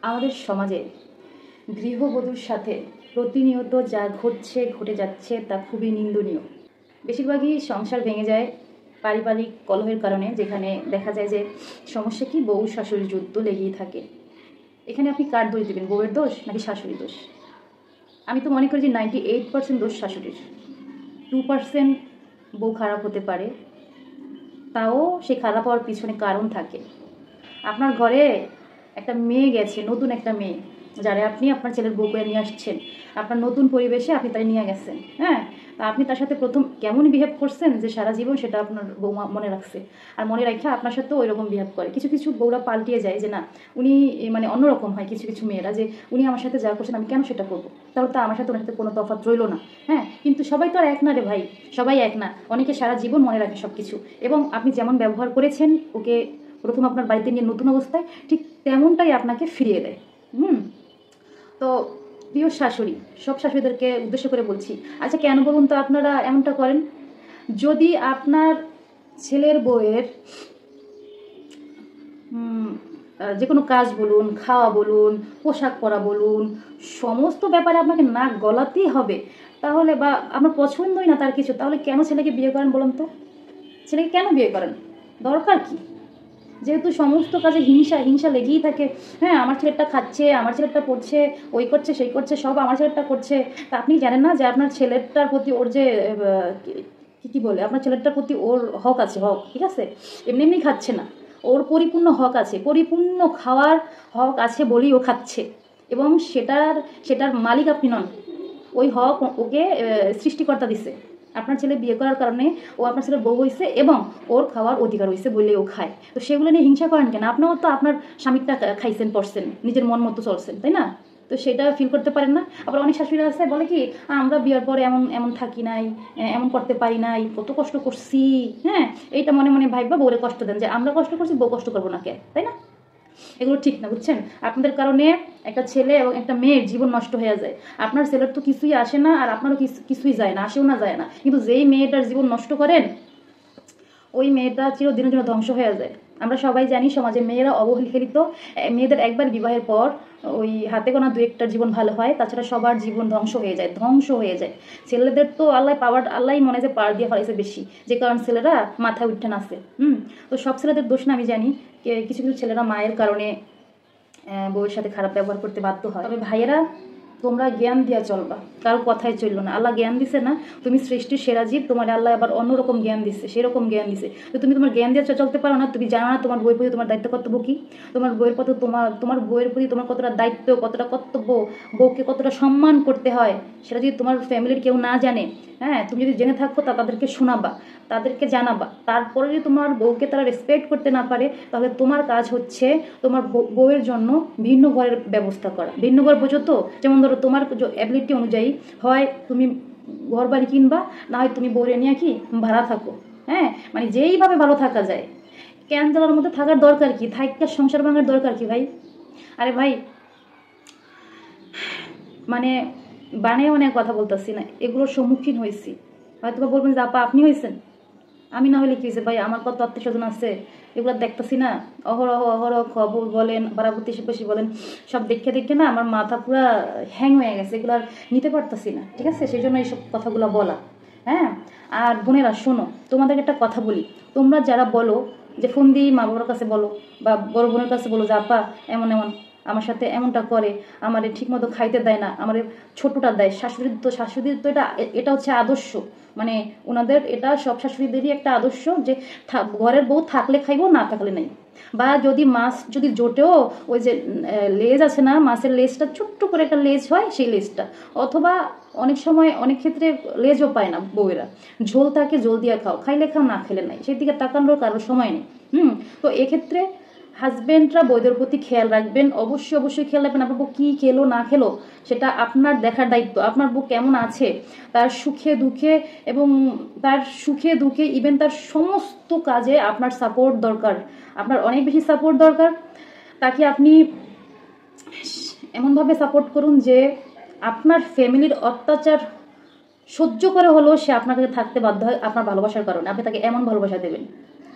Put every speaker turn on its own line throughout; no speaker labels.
আমাদের সমাজে গৃহবধূর সাথে প্রতিনিয়ত যা ঘটে যাচ্ছে তা খুবই নিন্দনীয়। বেশিরভাগই সংসার ভেঙে যায় পারিবারিক কলহের কারণে, যেখানে দেখা যায় যে সমস্যা কি, বউ শাশুড়ির যুদ্ধ লেগেই থাকে। এখানে আপনি কার দোষ দেবেন, বউয়ের দোষ নাকি শাশুড়ির দোষ? আমি তো মনে করি যে 98% দোষ শাশুড়ির, 2% বউ খারাপ হতে পারে, তাও সে খারাপ হওয়ার পিছনে কারণ থাকে। আপনার ঘরে একটা মেয়ে গেছে, নতুন একটা মেয়ে, যারে আপনি আপনার ছেলের বউ করে নিয়ে আসছেন, আপনার নতুন পরিবেশে আপনি তাই নিয়ে গেছেন। হ্যাঁ, তা আপনি তার সাথে প্রথম কেমন বিহেভ করছেন যে সারা জীবন সেটা আপনার বউ মনে রাখছে, আর মনে রাখা আপনার সাথেও ওই রকম বিহেভ করে। কিছু কিছু বউরা পাল্টিয়ে যায় যে না, উনি মানে অন্যরকম হয়। কিছু কিছু মেয়েরা যে উনি আমার সাথে যা করছেন আমি কেন সেটা করবো, তাহলে তো আমার সাথে ওনার সাথে কোনো তফাৎ রইল না। হ্যাঁ, কিন্তু সবাই তো আর এক না রে ভাই, সবাই এক না। অনেকে সারা জীবন মনে রাখে সব কিছু, এবং আপনি যেমন ব্যবহার করেছেন ওকে প্রথম আপনার বাড়িতে নিয়ে নতুন অবস্থায়, ঠিক তেমনটাই আপনাকে ফিরিয়ে দেয়। তো প্রিয় শাশুড়ি, সব শাশুড়িদেরকে উদ্দেশ্য করে বলছি, আচ্ছা কেন বলুন তো আপনারা এমনটা করেন? যদি আপনার ছেলের বউয়ের যে কোনো কাজ বলুন, খাওয়া বলুন, পোশাক পরা বলুন, সমস্ত ব্যাপারে আপনাকে নাক গলাতেই হবে, তাহলে বা আমার পছন্দই না তার কিছু, তাহলে কেন ছেলেকে বিয়ে করেন বলুন তো? ছেলেকে কেন বিয়ে করেন? দরকার কি? যেহেতু সমস্ত কাজে হিংসা হিংসা লেগেই থাকে। হ্যাঁ, আমার ছেলেটা খাচ্ছে, আমার ছেলেটা পড়ছে, ওই করছে সেই করছে, সব আমার ছেলেটা করছে। তা আপনি জানেন না যে আপনার ছেলেটার প্রতি ওর যে কি বলে, আপনার ছেলেটার প্রতি ওর হক আছে, হক, ঠিক আছে? এমনি এমনি খাচ্ছে না, ওর পরিপূর্ণ হক আছে, পরিপূর্ণ খাওয়ার হক আছে বলেই ও খাচ্ছে, এবং সেটার মালিক আপনি নন। ওই হক ওকে সৃষ্টিকর্তা দিছে। আপনার ছেলে বিয়ে করার কারণে ও আপনার ছেলের বউ হয়েছে, এবং ওর খাওয়ার অধিকার হয়েছে বলে ও খায়। তো সেগুলো নিয়ে হিংসা করেন কেন? আপনাও তো আপনার স্বামীরটা খাইছেন, পড়ছেন, নিজের মন মতো চলছেন, তাই না? তো সেটা ফিল করতে পারেন না? আবার অনেক শাশুড়িরা আছে বলে কি, আমরা বিয়ের পরে এমন এমন থাকি নাই, এমন করতে পারি নাই, কত কষ্ট করছি। হ্যাঁ, এইটা মনে মনে ভাইবা বউরে কষ্ট দেন যে আমরা কষ্ট করছি, বউ কষ্ট করবো না কে, তাই না? এগুলো ঠিক না, বুঝছেন? আপনাদের কারণে একটা ছেলে এবং একটা মেয়ের জীবন নষ্ট হয়ে যায়। আপনার ছেলের তো কিছুই আসে না, আর আপনারও কিছুই যায় না, আসেও না, যায় না, কিন্তু যেই মেয়েটার জীবন নষ্ট করেন, ওই মেয়েটা চিরদিনের জন্য ধ্বংস হয়ে যায়। আমরা সবাই জানি সমাজে মেয়েরা অবহেলিত। মেয়েদের একবার বিবাহের পর ওই হাতে গোনা দু একটার জীবন ভালো হয়, তাছাড়া সবার জীবন ধ্বংস হয়ে যায়, ধ্বংস হয়ে যায়। ছেলেদের তো আল্লাহ মনে হয় পাওয়ার দিয়ে ফেলাইছে বেশি, যে কারণ ছেলেরা মাথায় উঠে নাচে। তো সব ছেলেদের দোষ না, আমি জানি কিছু কিছু ছেলেরা মায়ের কারণে বউয়ের সাথে খারাপ ব্যবহার করতে বাধ্য হয়। তবে ভাইয়েরা, তোমরা জ্ঞান দিয়া চলবা, কারো কথায় চললো না। আল্লাহ জ্ঞান দিছে না, তুমি সৃষ্টির সেরা জীব, তোমার আল্লাহ আবার অন্যরকম জ্ঞান দিচ্ছে, সেরকম জ্ঞান দিছে। তো তুমি তোমার জ্ঞান দিয়ে চলতে পারো না? তুমি জানো না তোমার বইয়ের প্রতি তোমার দায়িত্ব কর্তব্য কি? তোমার বইয়ের প্রতি তোমার বইয়ের প্রতি তোমার কতটা দায়িত্ব, কতটা কর্তব্য, বউকে কতটা সম্মান করতে হয়, সেটা যদি তোমার ফ্যামিলির কেউ না জানে, হ্যাঁ, তুমি যদি জেনে থাকো তাদেরকে শোনাবা, তাদেরকে জানাবা। তারপরে যদি তোমার বউকে তারা রেসপেক্ট করতে না পারে, তাহলে তোমার কাজ হচ্ছে তোমার বউয়ের জন্য ভিন্ন ঘরের ব্যবস্থা করা। ভিন্ন ঘর বোঝো তো? যেমন ধরো তোমার অ্যাবিলিটি অনুযায়ী হয় তুমি ঘর বাড়ি কিনবা, না হয় তুমি বউরে নিয়ে কি ভাড়া থাকো। হ্যাঁ, মানে যেইভাবে ভালো থাকা যায়। ক্যান্সারের মধ্যে থাকার দরকার কি? থাকার সংসার ভাঙার দরকার কি ভাই? আরে ভাই, মানে বানিয়ে অনেক কথা বলতেছি না, এগুলোর সম্মুখীন হয়েছি। হয়তো বলবেন যে আপা আপনি হয়েছেন, আমি না হলে কি হয়েছে ভাই? আমার কত আত্মীয় স্বজন আছে, এগুলো দেখতেছি না, অহরহ খবর বলেন, বারাবতী শিপাশি বলেন, সব দেখে না আমার মাথা পুরো হ্যাং হয়ে গেছে, এগুলো আর নিতে পারতেছি না, ঠিক আছে? সেই জন্য এইসব কথাগুলো বলা। হ্যাঁ, আর বোনেরা শোনো, তোমাদেরকে একটা কথা বলি। তোমরা যারা বলো যে ফোন দিয়ে মা বাবার কাছে বলো, বা বড় বোনের কাছে বলো যে আপা এমন এমন আমার সাথে এমনটা করে, আমারে ঠিক মতো খাইতে দেয় না, আমারে ছোটটা দেয়। শাশুড়ির তো এটা হচ্ছে আদর্শ, মানে ওনাদের এটা সব শাশুড়িদেরই একটা আদর্শ যে ঘরের বউ থাকলে খাইবো, না থাকলে নাই। বা যদি মাছ যদি জোটেও, ওই যে লেজ আছে না, মাছের লেজটা ছোট্ট করে একটা লেজ হয়, সেই লেজটা, অথবা অনেক সময় অনেক ক্ষেত্রে লেজও পায় না বউয়েরা, ঝোল থাকে, জল দিয়ে খাও, খাইলে খাও, না খেলে নাই, সেই দিকে তাকানোর কারোর সময় নেই। তো এক্ষেত্রে হাজব্যান্ডরা বউদের প্রতি খেয়াল রাখবেন, অবশ্যই খেয়াল রাখবেন। আপনার বউ কী খেলো না খেলো সেটা আপনার দেখার দায়িত্ব। আপনার বউ কেমন আছে, তার সুখে দুঃখে, এবং তার সুখে দুঃখে ইভেন তার সমস্ত কাজে আপনার সাপোর্ট দরকার, আপনার অনেক বেশি সাপোর্ট দরকার। তাকে আপনি এমনভাবে সাপোর্ট করুন যে আপনার ফ্যামিলির অত্যাচার সহ্য করে হলেও সে আপনার কাছে থাকতে বাধ্য হয় আপনার ভালোবাসার কারণে। আপনি তাকে এমন ভালোবাসা দেবেন,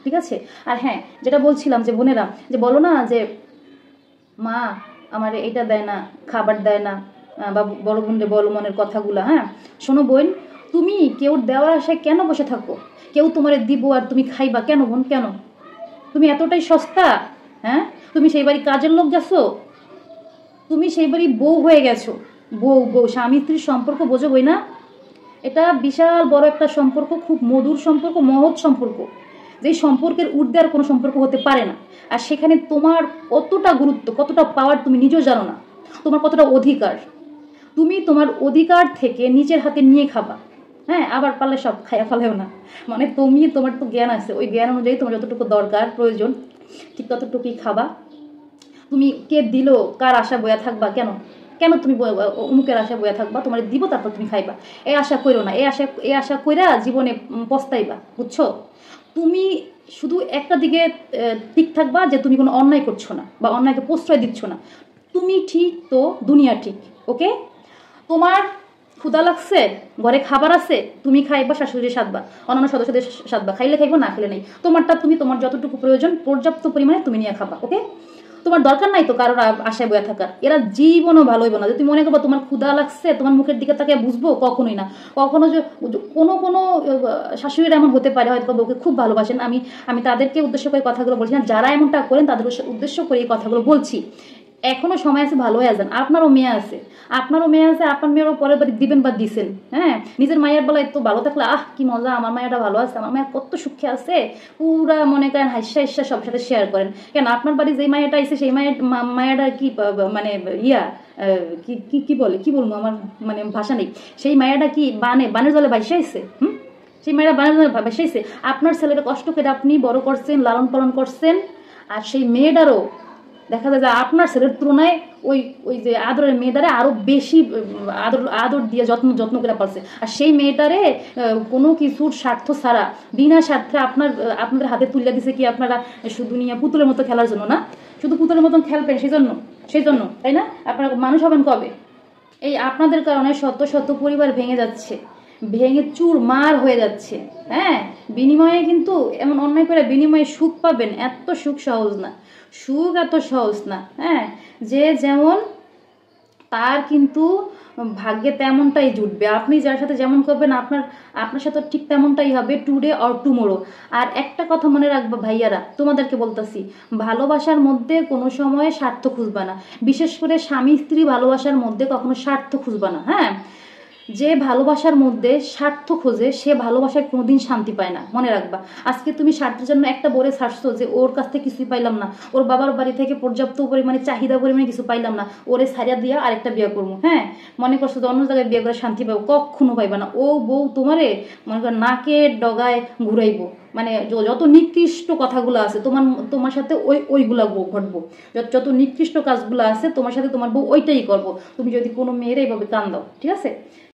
ঠিক আছে? আর হ্যাঁ, যেটা বলছিলাম যে বোনেরা যে বলো না যে মা আমার এটা দেয় না, খাবার দেয় না, বা বড় বোনরে বলো মনের কথাগুলো। হ্যাঁ শোনো বোন, তুমি কেউ দেওয়ার আশায় কেন বসে থাকো? কেউ তোমারে দিব আর তুমি খাইবা কেন বোন, কেন? তুমি এতটাই সস্তা? হ্যাঁ তুমি সেই বাড়ি কাজের লোক যাচ্ছো? তুমি সেই বাড়ি বউ হয়ে গেছো। বউ বউ স্বামী স্ত্রীর সম্পর্ক বোঝো বই না? এটা বিশাল বড় একটা সম্পর্ক, খুব মধুর সম্পর্ক, মহৎ সম্পর্ক, যেই সম্পর্কের ঊর্ধ্বে আর কোনো সম্পর্ক হতে পারে না। আর সেখানে তোমার কতটা গুরুত্ব, কতটা পাওয়ার তুমি নিজেও জানো না, তোমার কতটা অধিকার। তুমি তোমার অধিকার থেকে নিজের হাতে নিয়ে খাবা। হ্যাঁ আবার পারলে সব খাইয়া ফেলেও না। মানে তুমি, তোমার তো জ্ঞান আছে, ওই জ্ঞান অনুযায়ী তোমার যতটুকু দরকার প্রয়োজন ঠিক ততটুকুই খাবা। তুমি কে দিল কার আশা বয়া থাকবা কেন? কেন তুমি অমুকের আশা বয়া থাকবা? তোমার দিব তারপর তুমি খাইবা। এই আশা করো না, এই আশা কইরা জীবনে পস্তাইবা, বুঝছো? তুমি শুধু একটা দিকে ঠিক থাকবা যে তুমি কোনো অন্যায় করছো না বা অন্যায়কে প্রশ্রয় দিচ্ছ না। তুমি ঠিক তো দুনিয়া ঠিক। ওকে? তোমার ক্ষুধা লাগছে, ঘরে খাবার আছে, তুমি খাইবা, শাশুড়ি সাধবা, অন্যান্য সদস্যদের সাধবা, খাইলে খাইবো না খেলে নেই। তোমারটা তুমি, তোমার যতটুকু প্রয়োজন পর্যাপ্ত পরিমাণে তুমি নিয়ে খাবা। ওকে? তোমার দরকার নাই তো কারোর আশায় বয়া থাকার। এরা জীবনও ভালো হইব না। যদি মনে করবো তোমার ক্ষুধা লাগছে, তোমার মুখের দিকে তাকে বুঝবো, কখনোই না। কখনো যে কোনো কোনো শাশুড়িরা এমন হতে পারে, হয়তো বউকে খুব ভালোবাসেন, আমি তাদেরকে উদ্দেশ্য করে কথাগুলো বলছি না, যারা এমনটা করেন তাদের উদ্দেশ্য করে এই কথাগুলো বলছি। এখনো সময় আছে, ভালো হয়ে যান। আপনারও মেয়ে আছে, আপনার মেয়েরও পরের বাড়ি দিবেন বা দিছেন। হ্যাঁ নিজের মায়ের বেলায় তো ভালো থাকলে কি মজা, আমার মায়েরটা ভালো আছে, আমার মায়ের কত সুখে আছে, পুরা মনে করেন হাস্যা হাস্যা সব সাথে শেয়ার করেন। কেন আপনার বাড়ি যেই মায়েরটা আছে সেই মায়েরটা কি মানে ইয়া কি কি কি বলে, কি বলবো, আমার মানে ভাষা নেই। সেই মায়েরটা কি বানের জলে ভাইসা আছে? সেই মায়েরা বানের জলে ভাইসা আছে। আপনার ছেলেটা কষ্ট করে আপনি বড় করছেন, লালন পালন করছেন, আর সেই মেয়েটারও দেখা যায় যে আপনার ছেলের তুলনায় ওই ওই যে আদরের মেয়েটারে আরো বেশি আদর দিয়ে যত্ন করে পারছে। আর সেই মেয়েটারে কোনো কিছুর স্বার্থ ছাড়া, বিনা স্বার্থে আপনাদের হাতে তুলে দিছে কি আপনারা শুধু নিয়ে পুতুলের মতো খেলার জন্য না? শুধু পুতুলের মতন খেলবেন সেই জন্য তাই না? আপনারা মানুষ হবেন কবে? এই আপনাদের কারণে শত শত পরিবার ভেঙে যাচ্ছে, ভেঙে চুরমার হয়ে যাচ্ছে। হ্যাঁ বিনিময়ে কিন্তু এমন অন্যায় করে বিনিময়ে সুখ পাবেন, এত সুখ সহজ না, সুখ এত সহজ না। হ্যাঁ যে যেমন তার কিন্তু ভাগ্যে তেমনটাই জুটবে। আপনি যার সাথে যেমন করবেন আপনার সাথে ঠিক তেমনটাই হবে, টুডে অর টুমোরো। আর একটা কথা মনে রাখবা ভাইয়ারা, তোমাদেরকে বলতেছি, ভালোবাসার মধ্যে কোনো সময় স্বার্থ খুঁজবা না। বিশেষ করে স্বামী স্ত্রী ভালোবাসার মধ্যে কখনো স্বার্থ খুঁজবা না। হ্যাঁ যে ভালোবাসার মধ্যে স্বার্থ খোঁজে সে ভালোবাসায় কোনোদিন শান্তি পায় না, মনে রাখবা। আজকে তুমি স্বার্থের জন্য একটা বলে ছাড়ছো যে ওর কাছ থেকে কিছুই পাইলাম না, ওর বাবার বাড়ি থেকে পর্যাপ্ত পরিমাণে চাহিদা পরিমাণে কিছু পাইলাম না, ওরে ছাড়িয়া দিয়া আরেকটা বিয়ে করবো। হ্যাঁ মনে করছো যে অন্য জায়গায় বিয়ে করে শান্তি পাবো, কখনো পাইবা না। ও বউ তোমারে মনে করো নাকের ডগায় ঘুরাইবো। মানে যত নিকৃষ্ট কথাগুলো আছে তোমার সাথে ওইগুলা ঘটবো। যত নিকৃষ্ট কাজগুলো আছে তোমার সাথে তোমার বউ ওইটাই করবো, তুমি যদি কোনো মেয়ের এইভাবে কান দাও। ঠিক আছে?